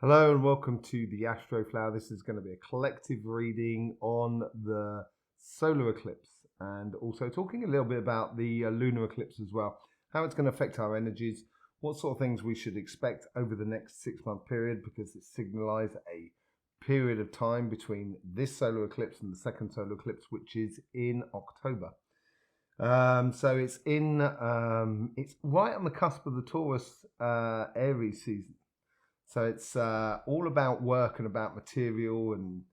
Hello and welcome to the Astroflower. This is going to be a collective reading on the solar eclipse and also talking a little bit about the lunar eclipse as well, how it's going to affect our energies, what sort of things we should expect over the next 6-month period, because it signals a period of time between this solar eclipse and the second solar eclipse, which is in October. So it's right on the cusp of the Taurus Aries season. So it's all about work and about material and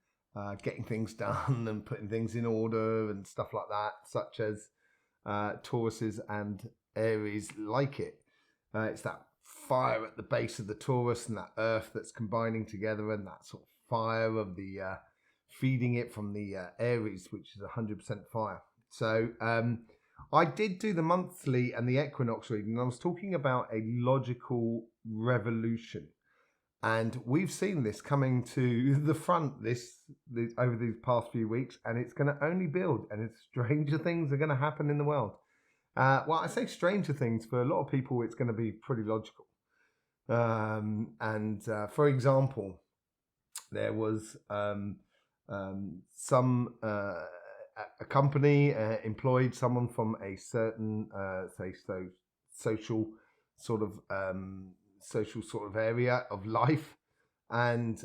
getting things done and putting things in order and stuff like that, such as Tauruses and Aries like it. It's that fire at the base of the Taurus and that earth that's combining together, and that sort of fire of the feeding it from the Aries, which is 100% fire. So I did do the monthly and the equinox reading, and I was talking about a logical revolution. And we've seen this coming to the front this over these past few weeks, and it's going to only build, and stranger things are going to happen in the world. Well, I say stranger things, for a lot of people, it's going to be pretty logical. For example, there was a company employed someone from a certain, social sort of area of life, and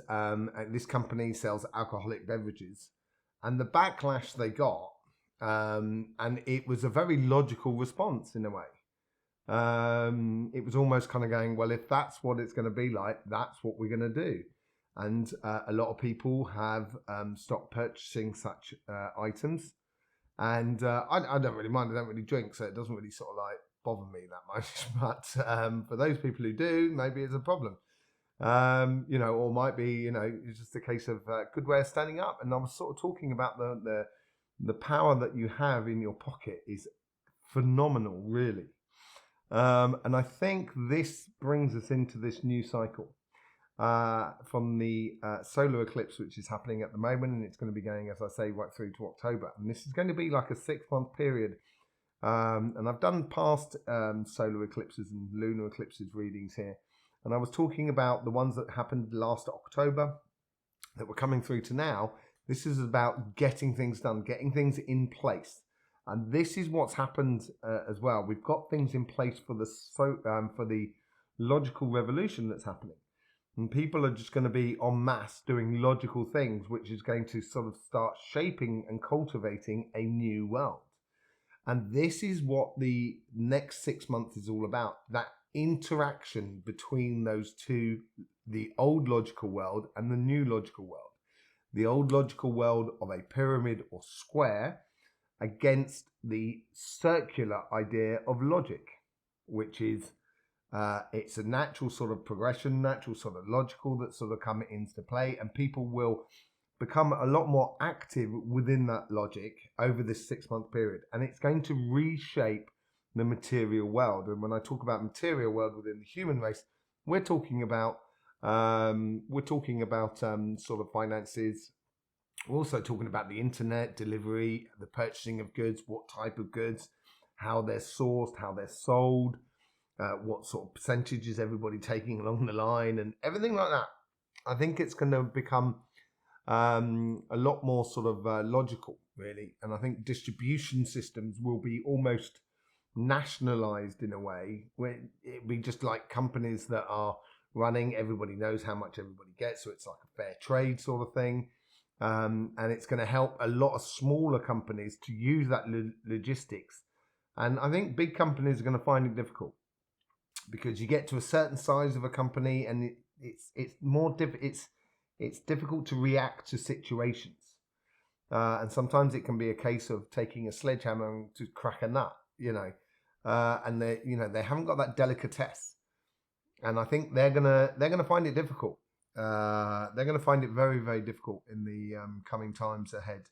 this company sells alcoholic beverages, and the backlash they got, and it was a very logical response in a way. It was almost kind of going, well, if that's what it's going to be like, that's what we're going to do. And a lot of people have stopped purchasing such items, and I don't really mind. I don't really drink, so it doesn't really sort of like bother me that much. But for those people who do, maybe it's a problem. Or might be, it's just a case of a good way of standing up. And I was sort of talking about the power that you have in your pocket is phenomenal, really. And I think this brings us into this new cycle from the solar eclipse, which is happening at the moment, and it's going to be going, as I say, right through to October. And this is going to be like a 6-month period. And I've done past solar eclipses and lunar eclipses readings here. And I was talking about the ones that happened last October that we're coming through to now. This is about getting things done, getting things in place. And this is what's happened as well. We've got things in place for the logical revolution that's happening. And people are just going to be en masse doing logical things, which is going to sort of start shaping and cultivating a new world. And this is what the next 6 months is all about. That interaction between those two, the old logical world and the new logical world. The old logical world of a pyramid or square against the circular idea of logic, which is it's a natural sort of progression, natural sort of logical that sort of come into play, and people will become a lot more active within that logic over this 6-month period, and it's going to reshape the material world. And when I talk about material world within the human race, we're talking about sort of finances. We're also talking about the internet, delivery, the purchasing of goods, what type of goods, how they're sourced, how they're sold, what sort of percentage is everybody taking along the line, and everything like that. I think it's going to become a lot more sort of logical, really. And I think distribution systems will be almost nationalized in a way, where it'd be just like companies that are running, everybody knows how much everybody gets, so it's like a fair trade sort of thing. And it's going to help a lot of smaller companies to use that logistics. And I think big companies are going to find it difficult, because you get to a certain size of a company, and it's difficult to react to situations. And sometimes it can be a case of taking a sledgehammer to crack a nut, and they haven't got that delicatesse. And I think they're gonna find it difficult. They're going to find it very, very difficult in the coming times ahead.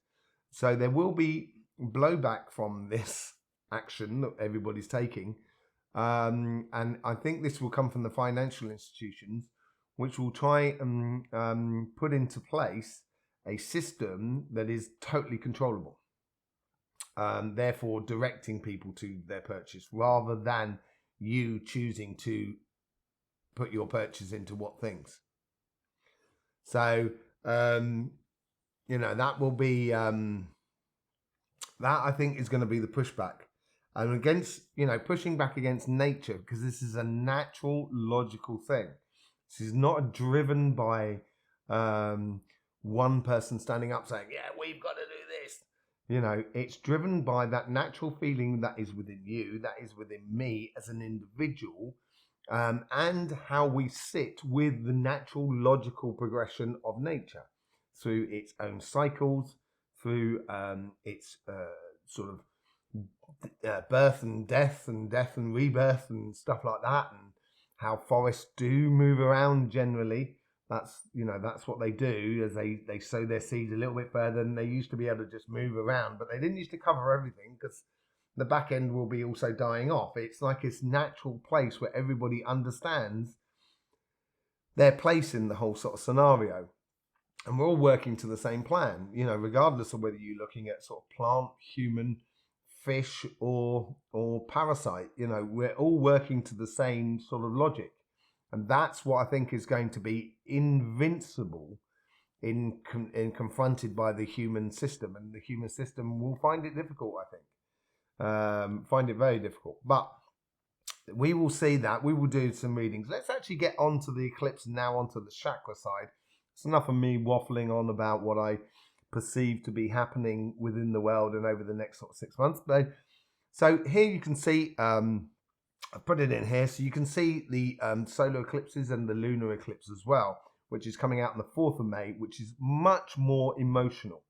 So there will be blowback from this action that everybody's taking. And I think this will come from the financial institutions, which will try and put into place a system that is totally controllable. Therefore directing people to their purchase, rather than you choosing to put your purchase into what things. So, that will be, that I think is going to be the pushback. And against, pushing back against nature, because this is a natural, logical thing. This is not driven by one person standing up saying, yeah, we've got to do this. It's driven by that natural feeling that is within you, that is within me as an individual, and how we sit with the natural, logical progression of nature through its own cycles, through its sort of birth and death and rebirth and stuff like that, and how forests do move around generally. That's what they do, as they sow their seeds a little bit further, and they used to be able to just move around, but they didn't used to cover everything because the back end will be also dying off. It's like this natural place where everybody understands their place in the whole sort of scenario. And we're all working to the same plan, regardless of whether you're looking at sort of plant, human, fish, or parasite. We're all working to the same sort of logic. And that's what I think is going to be invincible in confronted by the human system. And the human system will find it difficult, I think. Find it very difficult. But we will see that. We will do some readings. Let's actually get onto the eclipse and now onto the chakra side. It's enough of me waffling on about what I perceive to be happening within the world and over the next sort of 6 months. But so here you can see, I've put it in here, so you can see the solar eclipses and the lunar eclipse as well, which is coming out on the 4th of May, which is much more emotional.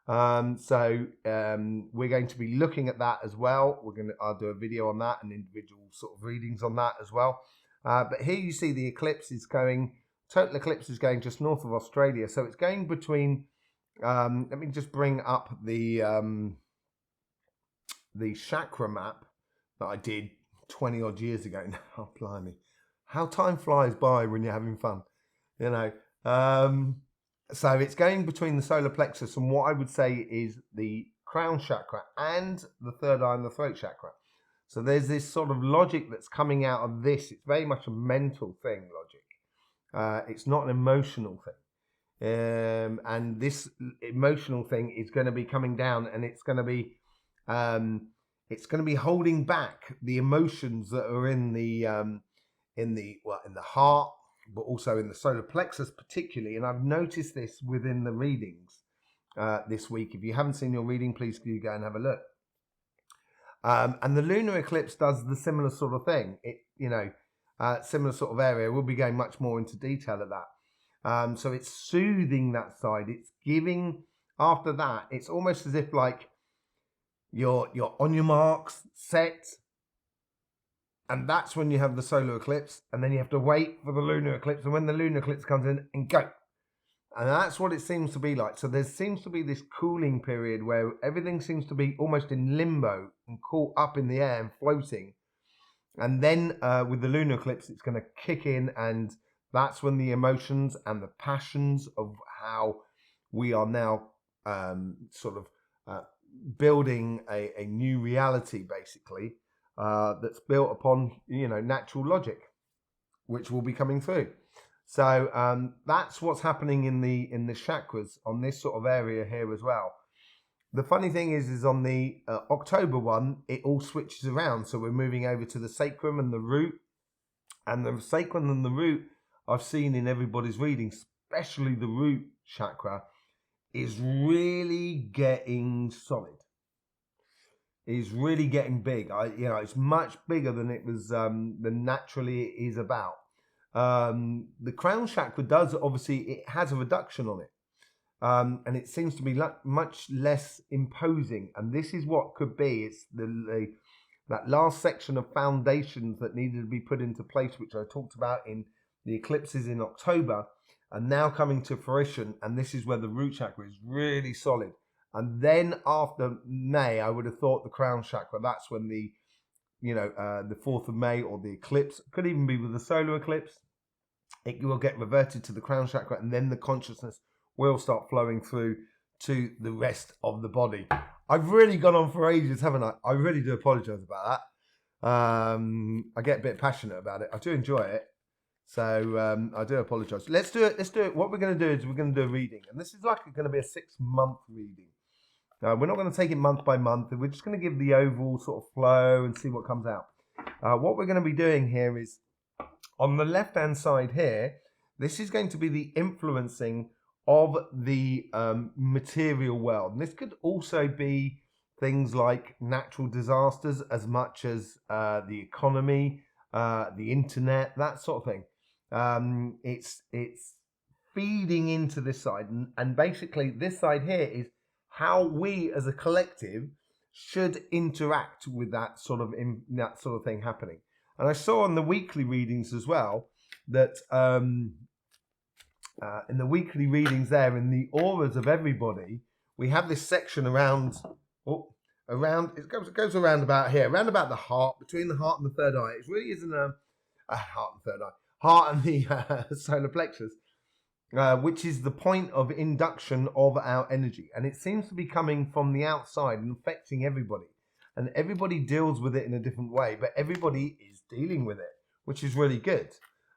So we're going to be looking at that as well. I'll do a video on that and individual sort of readings on that as well. But here you see the eclipse is going. Total eclipse is going just north of Australia, so it's going between. Let me just bring up the chakra map that I did 20 odd years ago now. Oh, blimey, how time flies by when you're having fun, So it's going between the solar plexus and what I would say is the crown chakra and the third eye and the throat chakra. So there's this sort of logic that's coming out of this. It's very much a mental thing, logic. It's not an emotional thing. And this emotional thing is going to be coming down, and it's going to be holding back the emotions that are in the heart, but also in the solar plexus particularly. And I've noticed this within the readings this week. If you haven't seen your reading, please do go and have a look. And the lunar eclipse does the similar sort of thing. Similar sort of area. We'll be going much more into detail of that. So it's soothing that side. It's giving, after that, it's almost as if like you're on your marks, set, and that's when you have the solar eclipse, and then you have to wait for the lunar eclipse, and when the lunar eclipse comes in, and go. And that's what it seems to be like. So there seems to be this cooling period where everything seems to be almost in limbo and caught up in the air and floating. And then with the lunar eclipse, it's going to kick in, and that's when the emotions and the passions of how we are now building a new reality, basically, that's built upon, natural logic, which will be coming through. So that's what's happening in the chakras on this sort of area here as well. The funny thing is on the October one, it all switches around. So we're moving over to the sacrum and the root. And the sacrum and the root I've seen in everybody's reading, especially the root chakra, is really getting solid. Is really getting big. It's much bigger than it was than naturally it is about. The crown chakra does, obviously, it has a reduction on it. And it seems to be much less imposing. And this is what could be. It's that last section of foundations that needed to be put into place, which I talked about in the eclipses in October, are now coming to fruition. And this is where the root chakra is really solid. And then after May, I would have thought the crown chakra, that's when the 4th of May or the eclipse, could even be with the solar eclipse, it will get reverted to the crown chakra, and then the consciousness will start flowing through to the rest of the body. I've really gone on for ages, haven't I? I really do apologise about that. I get a bit passionate about it. I do enjoy it. So I do apologise. Let's do it. Let's do it. What we're going to do is we're going to do a reading, and this is like going to be a 6-month reading. We're not going to take it month by month. We're just going to give the overall sort of flow and see what comes out. What we're going to be doing here is on the left-hand side here. This is going to be the influencing of the material world, and this could also be things like natural disasters as much as the economy, the internet, that sort of thing. It's feeding into this side, and basically this side here is how we as a collective should interact with that sort of thing happening. And I saw on the weekly readings as well that in the weekly readings there, in the auras of everybody, we have this section around it goes around about here, around about the heart, between the heart and the third eye. It really isn't a heart and third eye, heart and the solar plexus, which is the point of induction of our energy, and it seems to be coming from the outside and affecting everybody, and everybody deals with it in a different way, but everybody is dealing with it, which is really good.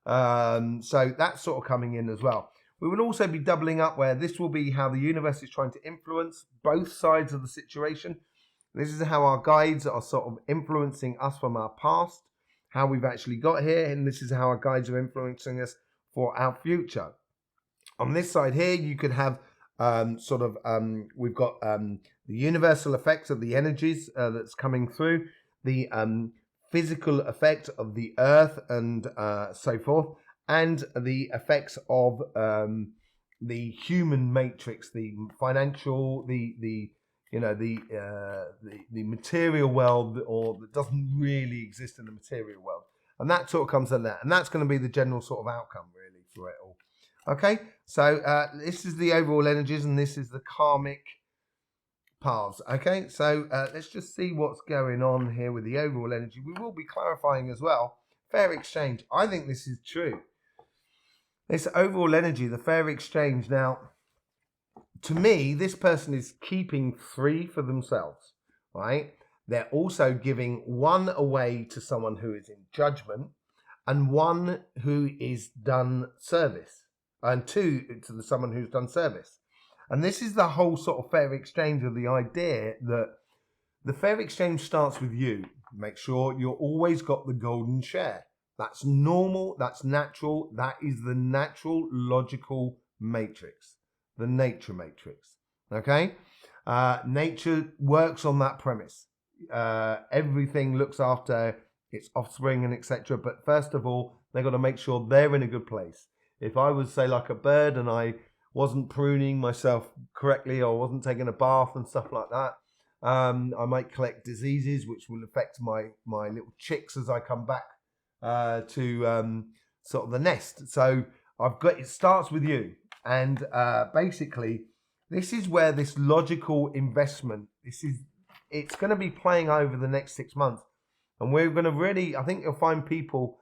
So that's sort of coming in as well. We will also be doubling up where this will be how the universe is trying to influence both sides of the situation. This is how our guides are sort of influencing us from our past, how we've actually got here, and this is how our guides are influencing us for our future. On this side here, you could have we've got the universal effects of the energies that's coming through, the physical effect of the earth and so forth, and the effects of the human matrix, the financial, the material world, or that doesn't really exist in the material world, and that sort of comes in there, and that's going to be the general sort of outcome really for it all. Okay, so this is the overall energies, and this is the karmic paths. Okay, so let's just see what's going on here with the overall energy. We will be clarifying as well. Fair exchange. I think this is true. This overall energy, the fair exchange. Now, to me, this person is keeping 3 for themselves, right? They're also giving 1 away to someone who is in judgment, and 1 who is done service, and 2 to someone who's done service. And this is the whole sort of fair exchange of the idea that the fair exchange starts with you. Make sure you're always got the golden share. That's normal. That's natural. That is the natural logical matrix, the nature matrix. Okay? Nature works on that premise. Everything looks after its offspring and etc. But first of all, they've got to make sure they're in a good place. If I was, say, like a bird and I wasn't pruning myself correctly or wasn't taking a bath and stuff like that, I might collect diseases which will affect my little chicks as I come back to sort of the nest. So it starts with you, and basically this is where this logical investment, it's going to be playing over the next 6 months, and we're going to really, I think you'll find people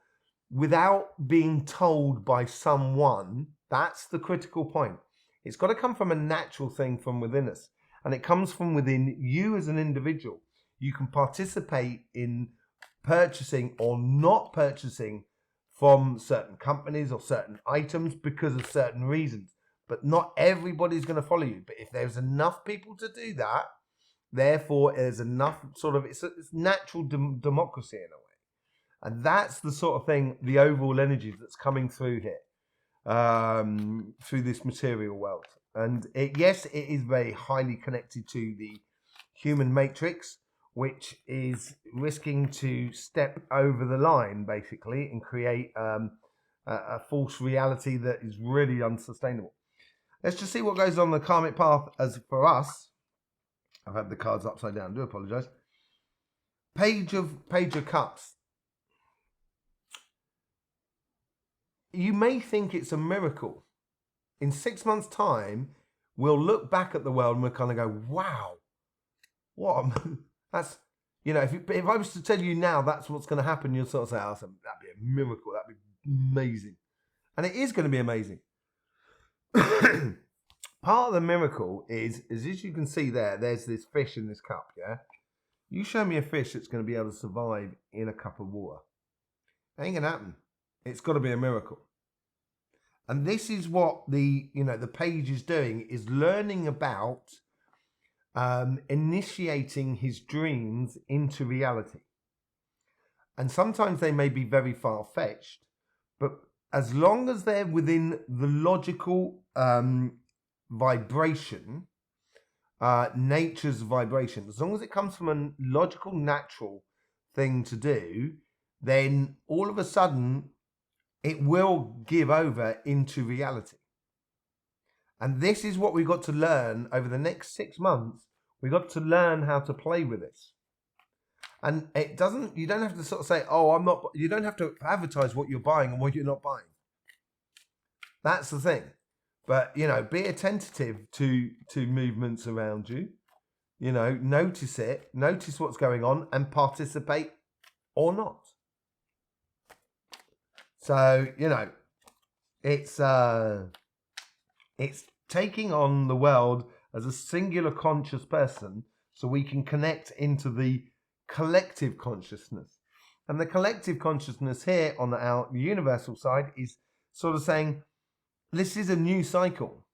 without being told by someone. That's the critical point. It's got to come from a natural thing from within us, and it comes from within you as an individual. You can participate in purchasing or not purchasing from certain companies or certain items because of certain reasons, but not everybody's going to follow you. But if there's enough people to do that, therefore there's enough sort of, it's natural democracy in a way. And that's the sort of thing, the overall energy that's coming through here, through this material world. And yes, it is very highly connected to the human matrix, which is risking to step over the line, basically, and create a false reality that is really unsustainable. Let's just see what goes on the karmic path as for us. I've had the cards upside down. I do apologise. Page of Cups. You may think it's a miracle. In 6 months' time, we'll look back at the world and we'll kind of go, wow, that's, if I was to tell you now that's what's going to happen, you'll sort of say, oh, that'd be a miracle, that'd be amazing. And it is going to be amazing. Part of the miracle is as you can see there's this fish in this cup, yeah? You show me a fish that's going to be able to survive in a cup of water. It ain't going to happen. It's got to be a miracle. And this is what the page is doing, is learning about initiating his dreams into reality. And sometimes they may be very far-fetched, but as long as they're within the logical vibration, nature's vibration, as long as it comes from a logical, natural thing to do, then all of a sudden it will give over into reality. And this is what we've got to learn over the next 6 months. We've got to learn how to play with this. And you don't have to sort of say, oh, you don't have to advertise what you're buying and what you're not buying. That's the thing. But, be attentive to movements around you. Notice it, notice what's going on, and participate or not. So, it's taking on the world as a singular conscious person so we can connect into the collective consciousness. And the collective consciousness here on the universal side is sort of saying, this is a new cycle.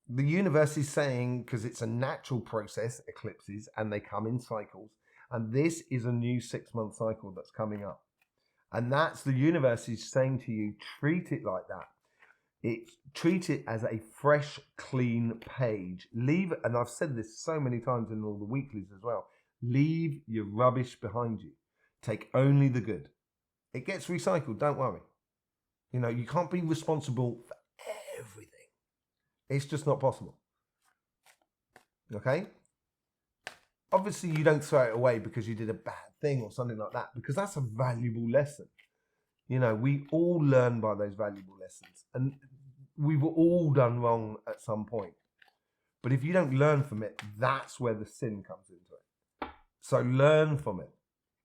The universe is saying, because it's a natural process, eclipses, and they come in cycles, and this is a new 6-month cycle that's coming up. And that's the universe is saying to you, treat it like that. Treat it as a fresh, clean page. And I've said this so many times in all the weeklies as well, leave your rubbish behind you. Take only the good. It gets recycled, don't worry. You can't be responsible for everything. It's just not possible. Okay? Obviously, you don't throw it away because you did a bad thing or something like that, because that's a valuable lesson. We all learn by those valuable lessons, and we've all done wrong at some point. But if you don't learn from it, that's where the sin comes into it. So learn from it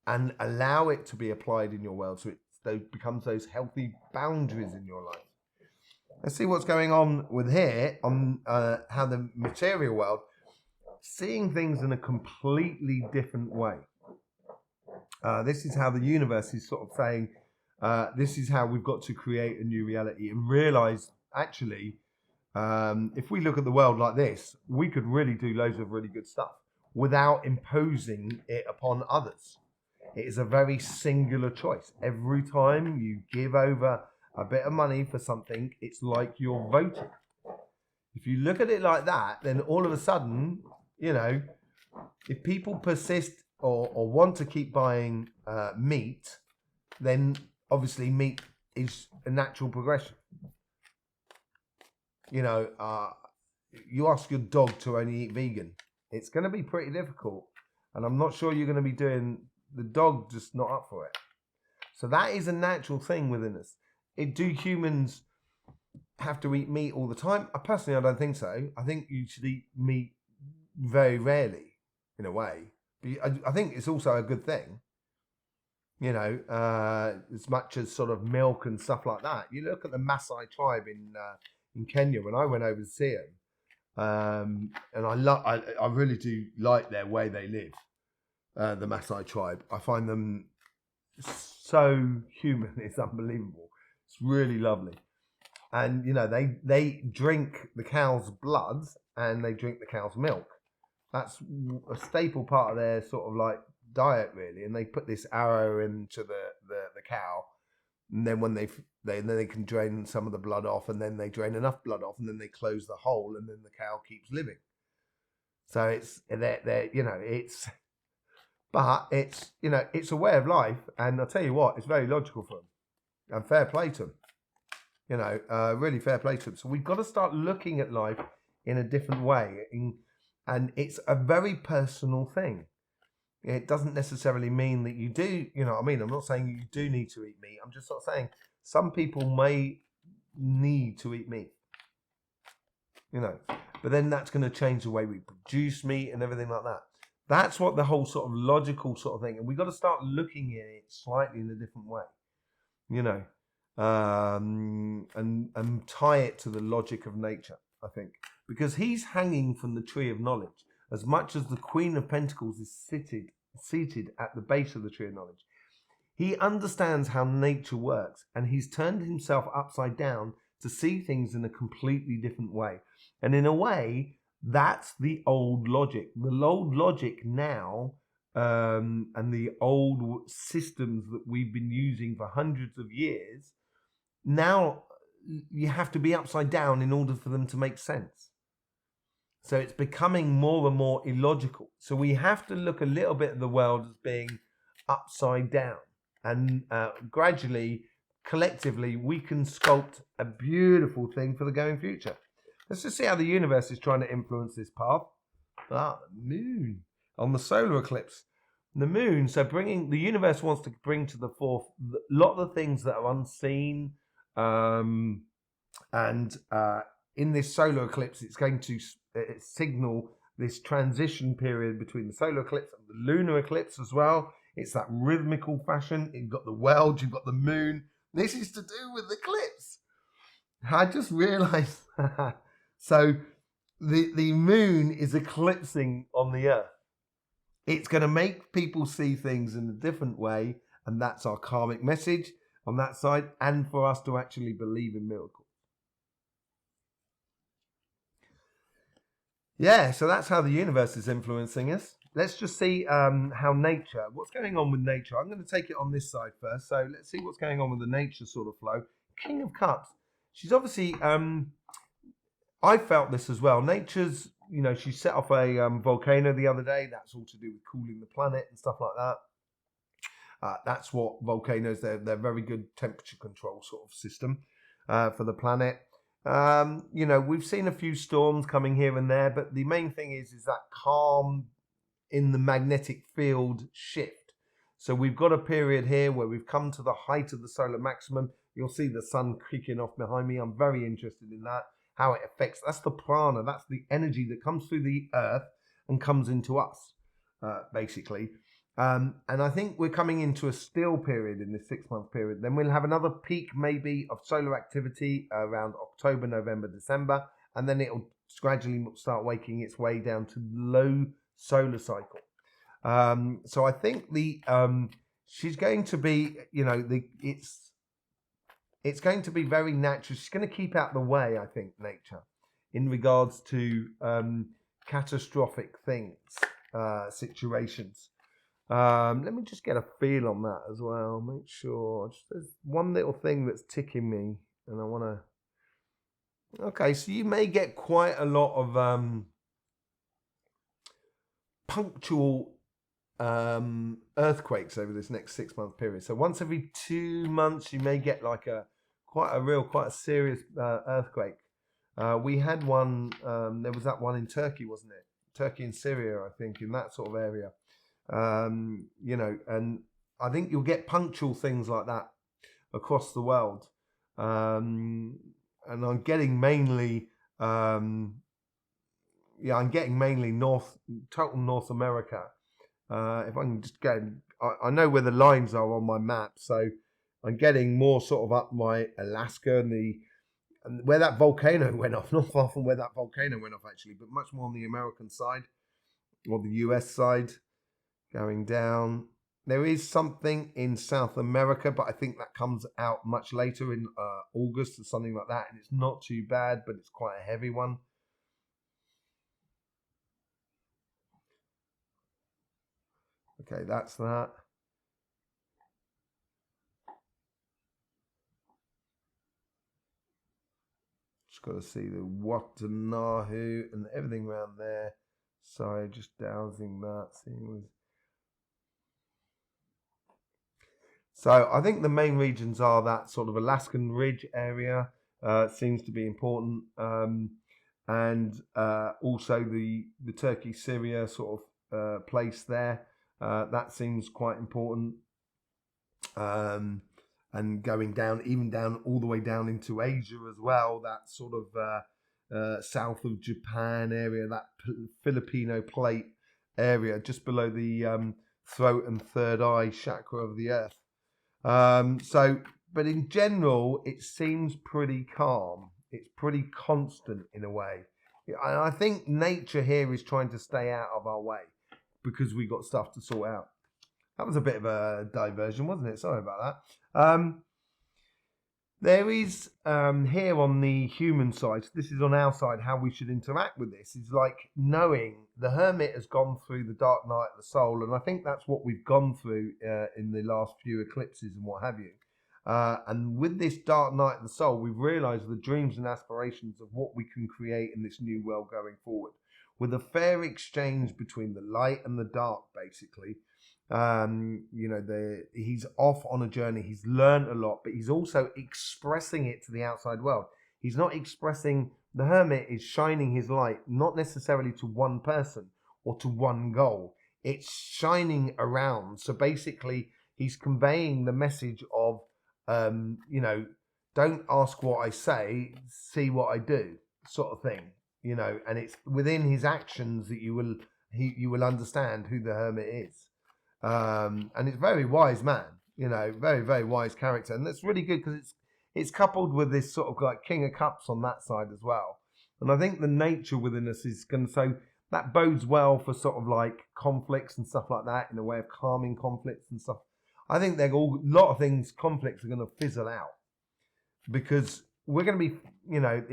and allow it to be applied in your world, so it becomes those healthy boundaries in your life. Let's see what's going on with here on how the material world, seeing things in a completely different way. This is how the universe is sort of saying, this is how we've got to create a new reality and realize, actually, if we look at the world like this, we could really do loads of really good stuff without imposing it upon others. It is a very singular choice. Every time you give over a bit of money for something, it's like you're voting. If you look at it like that, then all of a sudden, if people persist or want to keep buying meat, then obviously meat is a natural progression. You ask your dog to only eat vegan, it's going to be pretty difficult. And I'm not sure you're going to be doing, the dog just not up for it. So that is a natural thing within us. Do humans have to eat meat all the time? Personally, I don't think so. I think you should eat meat very rarely, in a way. But I think it's also a good thing. As much as sort of milk and stuff like that. You look at the Maasai tribe in Kenya when I went over to see them, and I really do like their way they live. The Maasai tribe, I find them so human. It's unbelievable. It's really lovely. And they drink the cow's blood and they drink the cow's milk. That's a staple part of their sort of like diet, really. And they put this arrow into the cow, and then when they can drain some of the blood off, and then they drain enough blood off, and then they close the hole, and then the cow keeps living. So it's it's a way of life, and I'll tell you what, it's very logical for them, and fair play to them. Really fair play to them. So we've got to start looking at life in a different way, and it's a very personal thing. It doesn't necessarily mean that you do, I'm not saying you do need to eat meat. I'm just sort of saying some people may need to eat meat, but then that's going to change the way we produce meat and everything like that. That's what the whole sort of logical sort of thing. And we've got to start looking at it slightly in a different way, and tie it to the logic of nature, I think, because he's hanging from the tree of knowledge. As much as the Queen of Pentacles is seated at the base of the tree of knowledge, He understands how nature works, and he's turned himself upside down to see things in a completely different way. And in a way, that's the old logic. The old logic now, and the old systems that we've been using for hundreds of years, now you have to be upside down in order for them to make sense. So it's becoming more and more illogical. So we have to look a little bit at the world as being upside down. And gradually, collectively, we can sculpt a beautiful thing for the going future. Let's just see how the universe is trying to influence this path. The moon on the solar eclipse. The moon, so the universe wants to bring to the fore a lot of the things that are unseen. In this solar eclipse, it's going to signal this transition period between the solar eclipse and the lunar eclipse as well. It's that rhythmical fashion. You've got the world, you've got the moon. This is to do with the eclipse. I just realized. So the moon is eclipsing on the earth. It's going to make people see things in a different way. And that's our karmic message on that side. And for us to actually believe in miracles. Yeah, so that's how the universe is influencing us. Let's just see what's going on with nature. I'm going to take it on this side first. So let's see what's going on with the nature sort of flow. King of Cups. She's obviously, I felt this as well. Nature's, she set off a volcano the other day. That's all to do with cooling the planet and stuff like that. That's what volcanoes, they're very good temperature control sort of system for the planet. We've seen a few storms coming here and there, but the main thing is that calm in the magnetic field shift. So we've got a period here where we've come to the height of the solar maximum. You'll see the sun kicking off behind me. I'm very interested in that, how it affects. That's the prana, that's the energy that comes through the earth and comes into us, basically. And I think we're coming into a still period in this 6-month period. Then we'll have another peak maybe of solar activity around October, November, December. And then it'll gradually start waking its way down to low solar cycle. So I think she's going to be, it's going to be very natural. She's going to keep out the way, I think, nature, in regards to catastrophic things, situations. Let me just get a feel on that as well. Make sure. There's one little thing that's ticking me, and I want to. Okay, so you may get quite a lot of punctual earthquakes over this next 6-month period. So once every 2 months, you may get like quite a serious earthquake. We had one. There was that one in Turkey, wasn't it? Turkey and Syria, I think, in that sort of area. And I think you'll get punctual things like that across the world. And I'm getting mainly, I'm getting mainly total North America. If I can just get, I know where the lines are on my map, so I'm getting more sort of up my Alaska and where that volcano went off, not far from where that volcano went off actually, but much more on the American side or the US side. Going down. There is something in South America, but I think that comes out much later in August or something like that. And it's not too bad, but it's quite a heavy one. Okay, that's that. Just got to see the Watanabe and everything around there. Sorry, just dowsing that. So I think the main regions are that sort of Alaskan Ridge area seems to be important, and also the Turkey-Syria sort of place there. That seems quite important, and going down, even down all the way down into Asia as well. That sort of south of Japan area, that Filipino plate area, just below the throat and third eye chakra of the earth. But in general, it seems pretty calm. It's pretty constant in a way. And I think nature here is trying to stay out of our way because we've got stuff to sort out. That was a bit of a diversion, wasn't it? Sorry about that. There is here on the human side, so this is on our side, how we should interact with this is like knowing the hermit has gone through the dark night of the soul, and I think that's what we've gone through in the last few eclipses and what have you. And with this dark night of the soul, we've realized the dreams and aspirations of what we can create in this new world going forward, with a fair exchange between the light and the dark, basically. He's off on a journey. He's learned a lot, but he's also expressing it to the outside world. He's not expressing, the hermit is shining his light, not necessarily to one person or to one goal. It's shining around. So basically, he's conveying the message of, don't ask what I say, see what I do, sort of thing. And it's within his actions that you will understand who the hermit is. And it's very wise man, very, very wise character. And that's really good because it's coupled with this sort of like King of Cups on that side as well. And I think the nature within us is going to, so that bodes well for sort of like conflicts and stuff like that, in a way of calming conflicts and stuff. I think a lot of things, conflicts are going to fizzle out because we're going to be,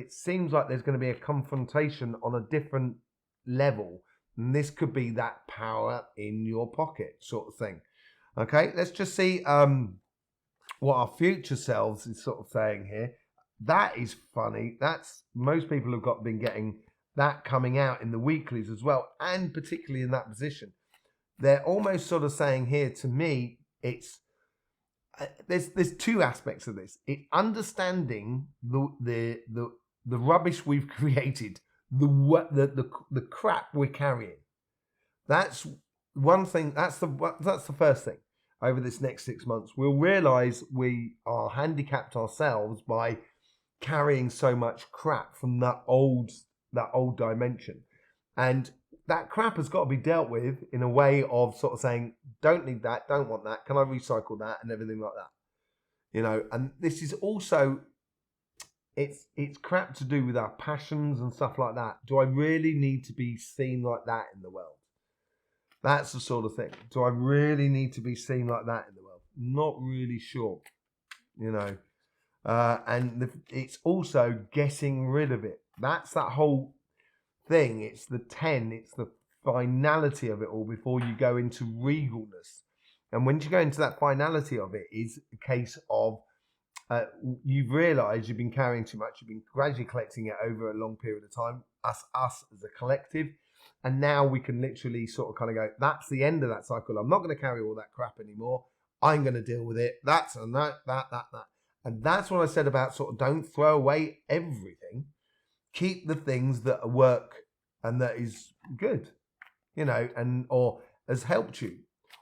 it seems like there's going to be a confrontation on a different level. And this could be that power in your pocket sort of thing. Okay, let's just see what our future selves is sort of saying here. That is funny. That's, most people have been getting that coming out in the weeklies as well, and particularly in that position. They're almost sort of saying here to me, it's there's two aspects of this. It's understanding the rubbish we've created. The crap we're carrying. That's one thing. That's the first thing. Over this next 6 months, we'll realize we are handicapped ourselves by carrying so much crap from that old dimension, and that crap has got to be dealt with in a way of sort of saying, don't need that, don't want that, can I recycle that, and everything like that. And this is also, it's crap to do with our passions and stuff like that. Do I really need to be seen like that in the world? That's the sort of thing. Do I really need to be seen like that in the world? Not really sure. It's also getting rid of it. That's that whole thing. It's the 10. It's the finality of it all before you go into regalness. And when you go into that finality of it, is a case of you've realised you've been carrying too much. You've been gradually collecting it over a long period of time. Us as a collective. And now we can literally sort of kind of go, that's the end of that cycle. I'm not going to carry all that crap anymore. I'm going to deal with it. That's and that. And that's what I said about sort of don't throw away everything. Keep the things that work and that is good, and or has helped you.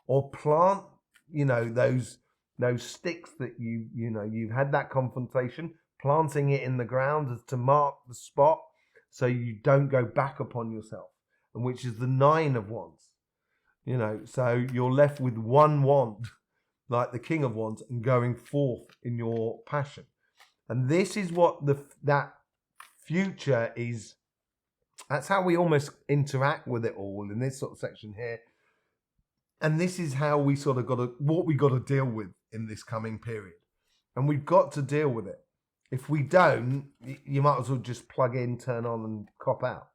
Or plant, those sticks that you've had that confrontation, planting it in the ground as to mark the spot so you don't go back upon yourself. And which is the 9 of Wands. So you're left with one wand, like the King of Wands, and going forth in your passion. And this is what that future is. That's how we almost interact with it all in this sort of section here. And this is how we sort of what we got to deal with in this coming period. And we've got to deal with it. If we don't, you might as well just plug in, turn on, and cop out.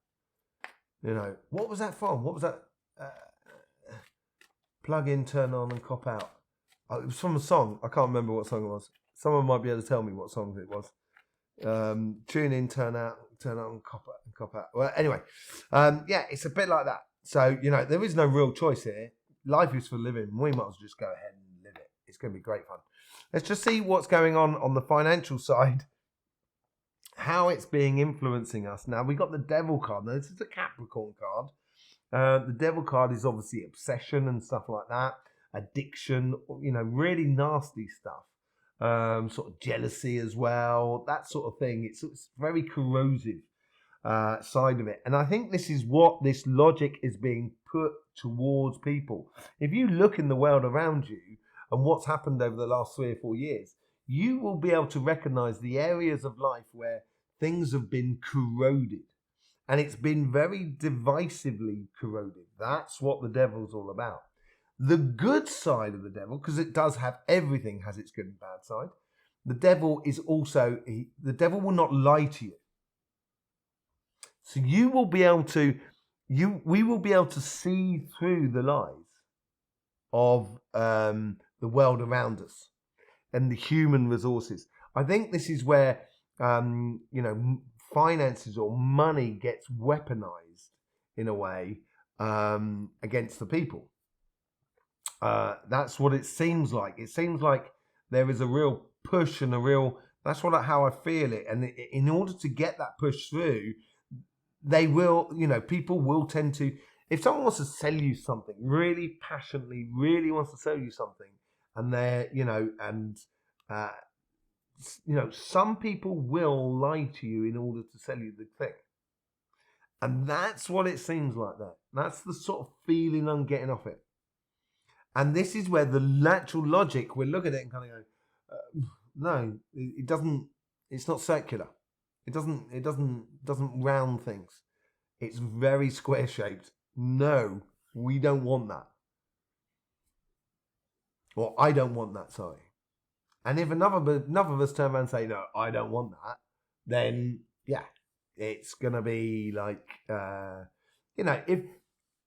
What was that from? What was that? Plug in, turn on, and cop out. Oh, it was from a song. I can't remember what song it was. Someone might be able to tell me what song it was. Tune in, turn on, and cop out. Well, anyway, it's a bit like that. So, there is no real choice here. Life is for living. We might as well just go ahead and live it. It's going to be great fun. Let's just see what's going on the financial side. How it's being influencing us. Now, we got the Devil card. Now, this is a Capricorn card. The Devil card is obviously obsession and stuff like that. Addiction, really nasty stuff. Sort of jealousy as well. That sort of thing. It's very corrosive side of it. And I think this is what this logic is being put towards people. If you look in the world around you and what's happened over the last 3 or 4 years, you will be able to recognize the areas of life where things have been corroded. And it's been very divisively corroded. That's what the Devil's all about. The good side of the devil, because it does have, everything has its good and bad side. The devil is also, the devil will not lie to you. So you will be able to, we will be able to see through the lies of the world around us and the human resources. I think this is where, finances or money gets weaponized in a way against the people. That's what it seems like. It seems like there is a real push and that's how I feel it. And in order to get that push through, they will, people will tend to, if someone wants to sell you something really passionately, really wants to sell you something, and they're, some people will lie to you in order to sell you the thing. And that's what it seems like that. That's the sort of feeling I'm getting off it. And this is where the natural logic, we'll look at it and kind of go, no, it doesn't, it's not circular. It doesn't round things. It's very square shaped. No, we don't want that. Or I don't want that, sorry. And if another of us turn around and say, no, I don't want that, then yeah, it's going to be like, if,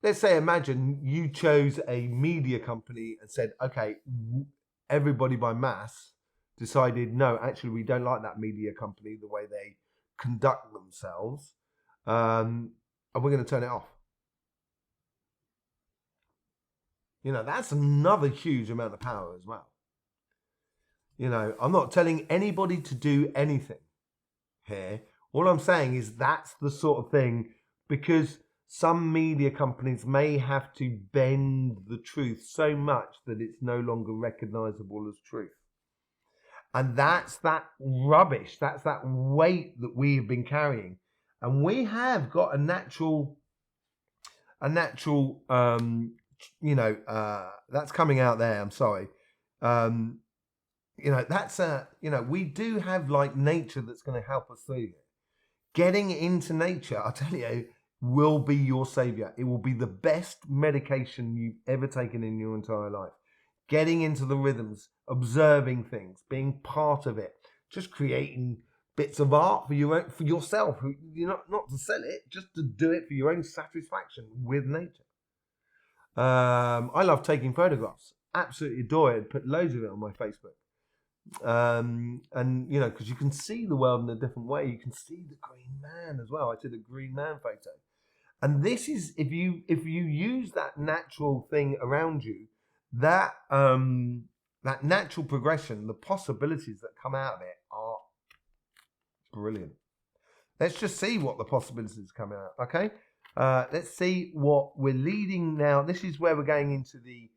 let's say, imagine you chose a media company and said, okay, everybody by mass decided, no, actually, we don't like that media company, the way they conduct themselves, and we're going to turn it off. That's another huge amount of power as well. I'm not telling anybody to do anything here. All I'm saying is that's the sort of thing, because some media companies may have to bend the truth so much that it's no longer recognizable as truth. And that's that rubbish. That's that weight that we have been carrying. And we have got a natural, that's coming out there. I'm sorry. We do have like nature that's going to help us through it. Getting into nature, I tell you, will be your savior. It will be the best medication you've ever taken in your entire life. Getting into the rhythms, observing things, being part of it, just creating bits of art for yourself. Not to sell it, just to do it for your own satisfaction with nature. I love taking photographs. Absolutely adore it. Put loads of it on my Facebook. Because you can see the world in a different way. You can see the green man as well. I did a green man photo, and this is if you use that natural thing around you, that natural progression, the possibilities that come out of it are brilliant. Let's just see what the possibilities come out. Okay, let's see what we're leading now. This is where we're going into the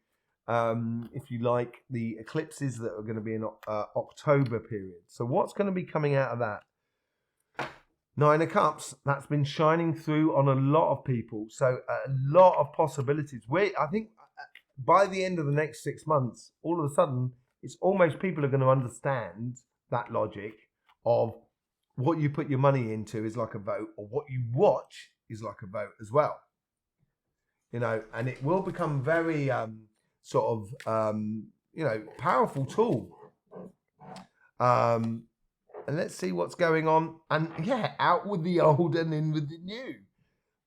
if you like, the eclipses that are going to be in October period. So what's going to be coming out of that? Nine of Cups, that's been shining through on a lot of people. So a lot of possibilities. I think by the end of the next 6 months, all of a sudden, it's almost people are going to understand that logic of what you put your money into is like a vote, or what you watch is like a vote as well. And it will become very powerful tool. And let's see what's going on. And yeah, out with the old and in with the new.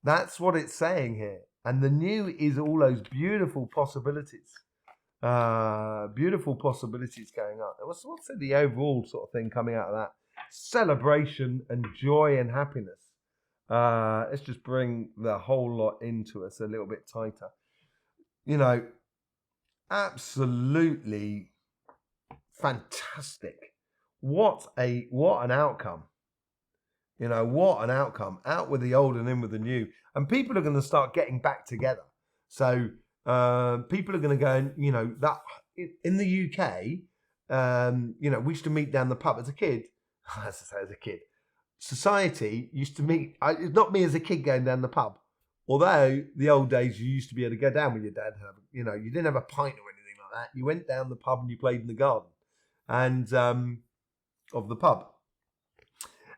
That's what it's saying here. And the new is all those beautiful possibilities. Beautiful possibilities going on. What's the overall sort of thing coming out of that? Celebration and joy and happiness. Let's just bring the whole lot into us a little bit tighter. Absolutely fantastic. What an outcome. What an outcome. Out with the old and in with the new. And people are going to start getting back together. So people are going to go, that in the UK, we used to meet down the pub as a kid. As a kid. Society used to meet, it's not me as a kid going down the pub. Although the old days, you used to be able to go down with your dad. You didn't have a pint or anything like that. You went down the pub and you played in the garden, and of the pub.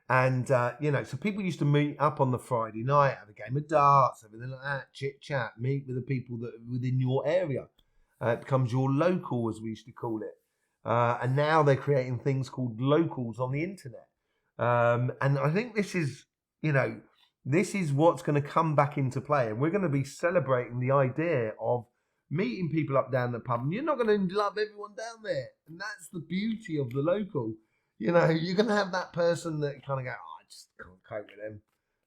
And so people used to meet up on the Friday night, have a game of darts, everything like that, chit chat, meet with the people that are within your area. It becomes your local, as we used to call it. And now they're creating things called locals on the internet. And I think this is, this is what's going to come back into play. And we're going to be celebrating the idea of meeting people up down the pub. And you're not going to love everyone down there. And that's the beauty of the local. You're going to have that person that kind of go, I just can't cope with them.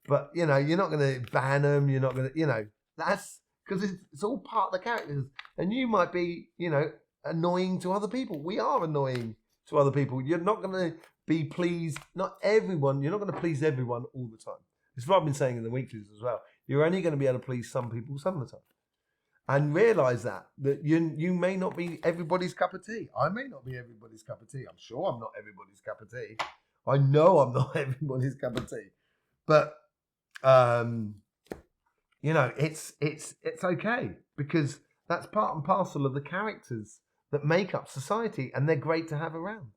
But, you're not going to ban them. You're not going to, that's because it's all part of the characters. And you might be, annoying to other people. We are annoying to other people. You're not going to be pleased. Not everyone. You're not going to please everyone all the time. It's what I've been saying in the weeklies as well. You're only going to be able to please some people some of the time. And realise that you may not be everybody's cup of tea. I may not be everybody's cup of tea. I'm sure I'm not everybody's cup of tea. I know I'm not everybody's cup of tea. But it's okay, because that's part and parcel of the characters that make up society, and they're great to have around.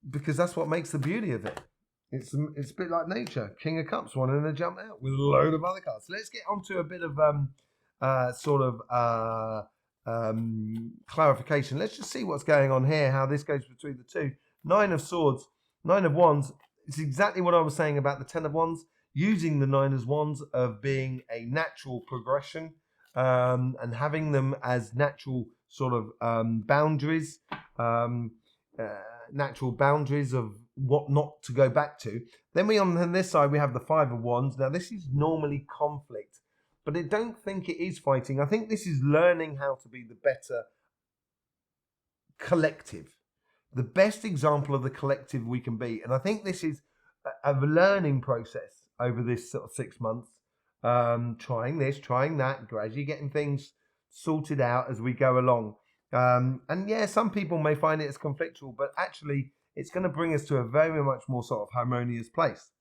Because that's what makes the beauty of it. It's a bit like nature. King of Cups wanting to jump out with a load of other cards. So let's get on to a bit of clarification. Let's just see what's going on here, how this goes between the two. 9 of Swords, 9 of Wands. It's exactly what I was saying about the 10 of Wands, using the 9 of Wands of being a natural progression, and having them as natural sort of boundaries, natural boundaries of what not to go back to. Then on this side, we have the 5 of Wands. Now, this is normally conflict, but I don't think it is fighting. I think this is learning how to be the better collective, the best example of the collective we can be. And I think this is a learning process over this sort of 6 months, trying this, trying that, gradually getting things sorted out as we go along. And yeah, some people may find it as conflictual, but actually it's going to bring us to a very much more sort of harmonious place.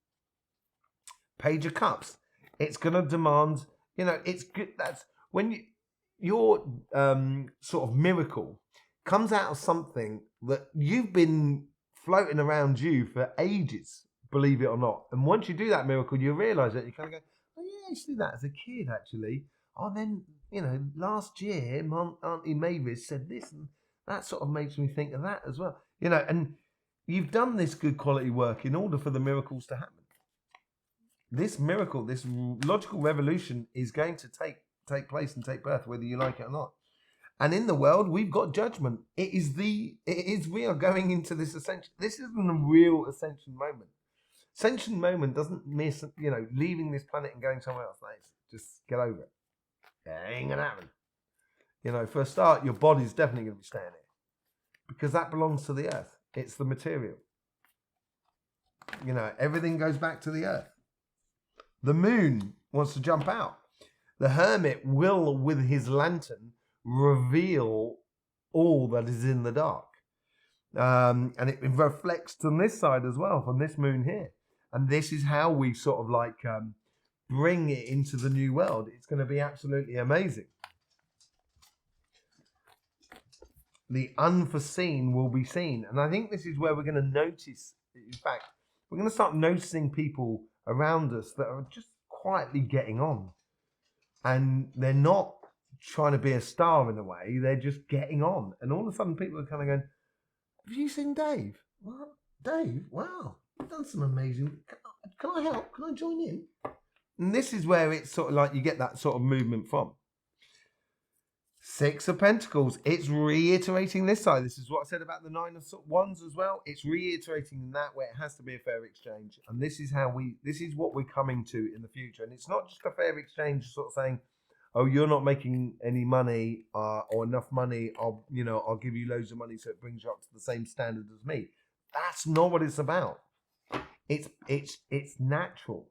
Page of Cups. It's going to demand, it's good. That's when your sort of miracle comes out of something that you've been floating around you for ages, believe it or not. And once you do that miracle, you realise that you kind of go, oh yeah, I used to do that as a kid, actually. Oh, then, last year, Auntie Mavis said this, and that sort of makes me think of that as well. And you've done this good quality work in order for the miracles to happen. This miracle, this logical revolution is going to take place and take birth, whether you like it or not. And in the world, we've got judgment. We are going into this ascension. This isn't a real ascension moment. Ascension moment doesn't miss, leaving this planet and going somewhere else. Just get over it. It ain't going to happen. For a start, your body's definitely going to be staying here, because that belongs to the earth. It's the material. Everything goes back to the earth. The moon wants to jump out. The hermit will, with his lantern, reveal all that is in the dark. And it reflects on this side as well, from this moon here. And this is how we sort of bring it into the new world. It's going to be absolutely amazing. The unforeseen will be seen. And I think this is where we're going to notice, in fact, we're going to start noticing people around us that are just quietly getting on. And they're not trying to be a star in a way, they're just getting on. And all of a sudden people are kind of going, have you seen Dave? What? Dave? Wow, you've done some amazing... Can I help? Can I join in? And this is where it's sort of like you get that sort of movement from. 6 of Pentacles. It's reiterating this side. This is what I said about the 9 of Wands as well. It's reiterating that where it has to be a fair exchange. And this is what we're coming to in the future. And it's not just a fair exchange sort of saying, oh, you're not making any money or enough money. I'll give you loads of money so it brings you up to the same standard as me. That's not what it's about. It's natural.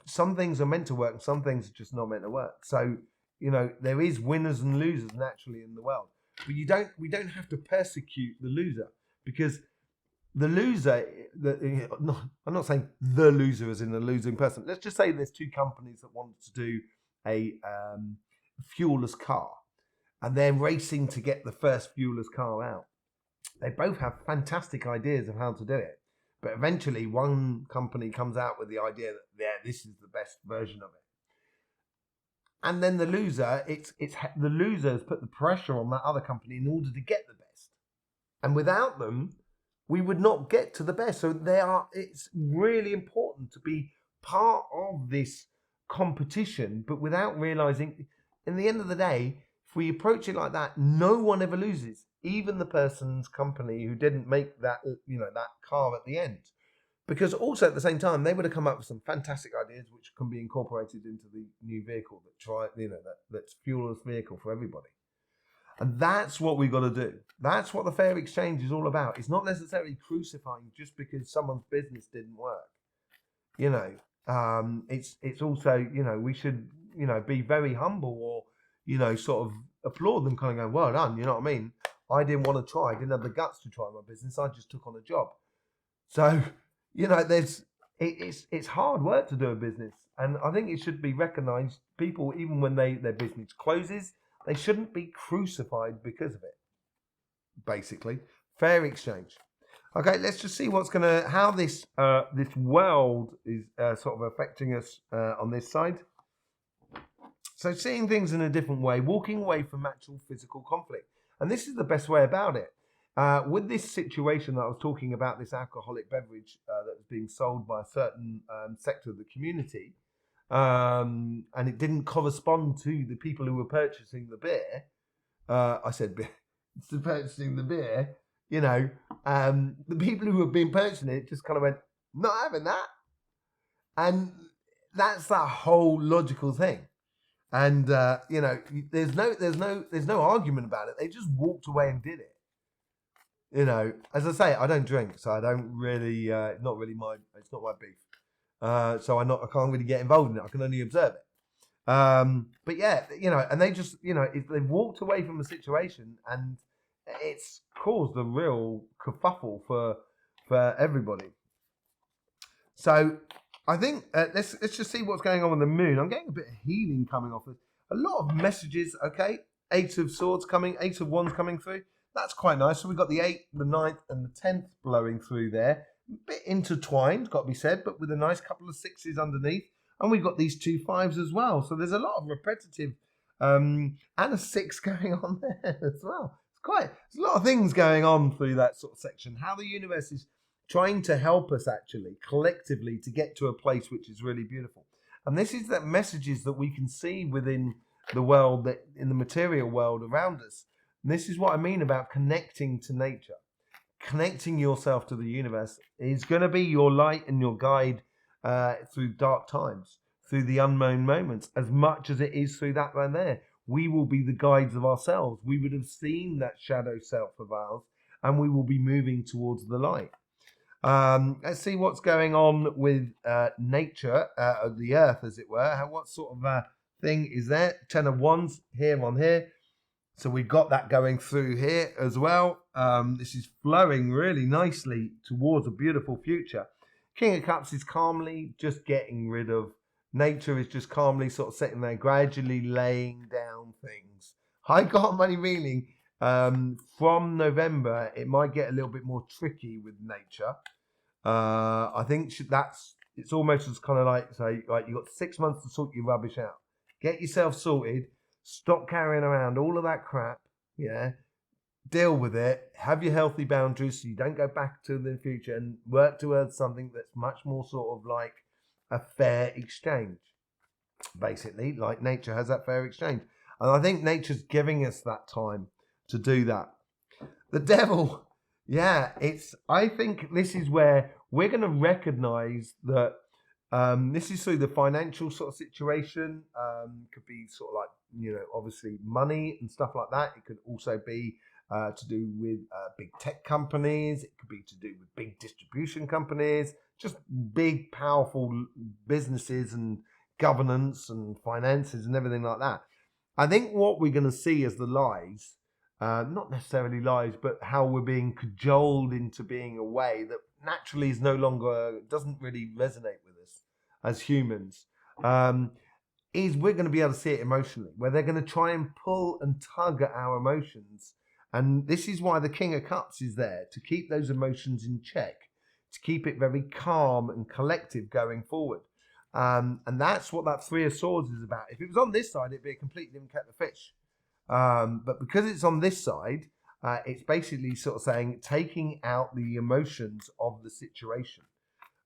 Some things are meant to work and some things are just not meant to work. So, there is winners and losers naturally in the world. But we don't have to persecute the loser, because the loser, I'm not saying the loser as in a losing person. Let's just say there's 2 companies that want to do a fuelless car, and they're racing to get the first fuelless car out. They both have fantastic ideas of how to do it, but eventually one company comes out with the idea that this is the best version of it. And then the loser, it's the losers put the pressure on that other company in order to get the best. And without them, we would not get to the best. So it's really important to be part of this competition, but without realizing, in the end of the day, if we approach it like that, no one ever loses. Even the person's company who didn't make that, that car at the end. Because also at the same time, they would have come up with some fantastic ideas which can be incorporated into the new vehicle that's fuelless vehicle for everybody. And that's what we've got to do. That's what the fair exchange is all about. It's not necessarily crucifying just because someone's business didn't work. It's also, we should, be very humble or, sort of applaud them, kind of going, well done, you know what I mean? I didn't want to try. I didn't have the guts to try my business. I just took on a job. So, it's hard work to do a business. And I think it should be recognised. People, even when their business closes, they shouldn't be crucified because of it. Basically, fair exchange. Okay, let's just see how this world is sort of affecting us on this side. So seeing things in a different way, walking away from actual physical conflict. And this is the best way about it. With this situation that I was talking about, this alcoholic beverage that was being sold by a certain sector of the community, and it didn't correspond to the people who were purchasing the beer. I said beer. Purchasing the beer, the people who have been purchasing it just kind of went, not having that. And that's that whole logical thing. And there's no argument about it. They just walked away and did it. As I say, I don't drink, so I don't really it's not my beef. So I can't really get involved in it. I can only observe it. But yeah, and they just, they've walked away from the situation, and it's caused a real kerfuffle for everybody. So I think let's just see what's going on with the moon. I'm getting a bit of healing coming off this. A lot of messages. Okay, 8 of Swords coming, 8 of Wands coming through. That's quite nice. So we've got the 8th, the 9th, and the 10th blowing through there. A bit intertwined, got to be said, but with a nice couple of 6s underneath. And we've got these 2 5s as well. So there's a lot of repetitive and a 6 going on there as well. There's a lot of things going on through that sort of section. How the universe is trying to help us actually collectively to get to a place which is really beautiful. And this is the messages that we can see within the world, that in the material world around us. And this is what I mean about connecting to nature. Connecting yourself to the universe is going to be your light and your guide through dark times, through the unknown moments, as much as it is through that one there. We will be the guides of ourselves. We would have seen that shadow self of ours, and we will be moving towards the light. Let's see what's going on with nature, the earth, as it were. What sort of thing is there? 10 of Wands here on here. So we've got that going through here as well. This is flowing really nicely towards a beautiful future. King of Cups is calmly just getting rid of. Nature is just calmly sort of sitting there, gradually laying down things. I got money feeling from November, it might get a little bit more tricky with nature. I think it's almost as kind of like, say, like you've got 6 months to sort your rubbish out. Get yourself sorted. Stop carrying around all of that crap. Yeah. Deal with it. Have your healthy boundaries so you don't go back to the future, and work towards something that's much more sort of like a fair exchange. Basically, like nature has that fair exchange. And I think nature's giving us that time to do that. The devil, yeah, I think this is where we're going to recognize that this is through the financial sort of situation. Could be sort of like, obviously money and stuff like that. It could also be to do with big tech companies. It could be to do with big distribution companies, just big, powerful businesses and governance and finances and everything like that. I think what we're going to see as the lies, not necessarily lies, but how we're being cajoled into being a way that naturally is no longer, doesn't really resonate with us as humans, is we're going to be able to see it emotionally, where they're going to try and pull and tug at our emotions. And this is why the King of Cups is there, to keep those emotions in check, to keep it very calm and collective going forward. And that's what that Three of Swords is about. If it was on this side, it'd be a completely different kettle of fish. But because it's on this side, it's basically sort of saying taking out the emotions of the situation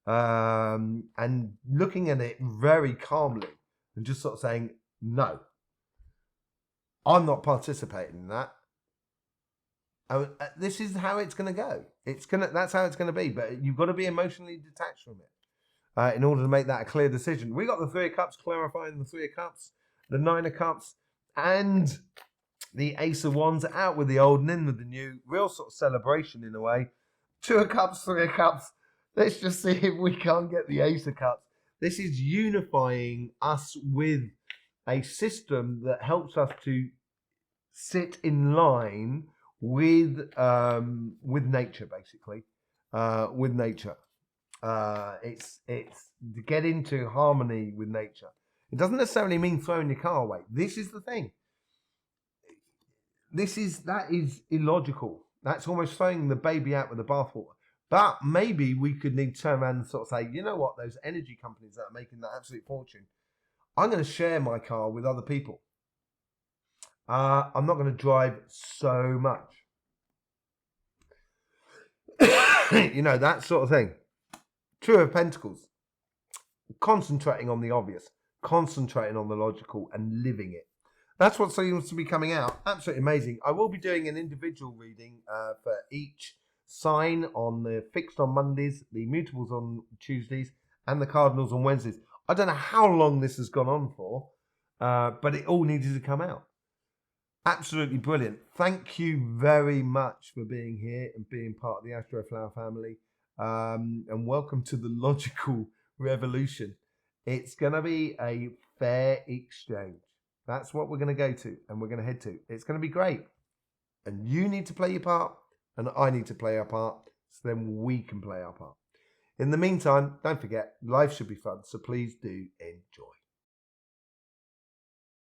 and looking at it very calmly and just sort of saying, no, I'm not participating in that. This is how it's going to go. That's how it's going to be. But you've got to be emotionally detached from it in order to make that a clear decision. We got the Three of Cups clarifying the Three of Cups, the Nine of Cups, and the Ace of Wands, out with the old and in with the new. Real sort of celebration in a way. Two of Cups, Three of Cups. Let's just see if we can't get the Ace of Cups. This is unifying us with a system that helps us to sit in line with nature, basically. With nature. It's to get into harmony with nature. It doesn't necessarily mean throwing your car away. This is the thing. That is illogical. That's almost throwing the baby out with the bathwater. But maybe we could need to turn around and sort of say, you know what, those energy companies that are making that absolute fortune, I'm going to share my car with other people. I'm not going to drive so much. You know, that sort of thing. Two of Pentacles. Concentrating on the obvious. Concentrating on the logical and living it. That's what seems to be coming out. Absolutely amazing. I will be doing an individual reading for each sign on the fixed on Mondays, the mutables on Tuesdays, and the cardinals on Wednesdays. I don't know how long this has gone on for, but it all needed to come out. Absolutely brilliant. Thank you very much for being here and being part of the Astroflower family. And welcome to the logical revolution. It's going to be a fair exchange. That's what we're going to go to and we're going to head to. It's going to be great. And you need to play your part and I need to play our part so then we can play our part. In the meantime, don't forget, life should be fun. So please do enjoy.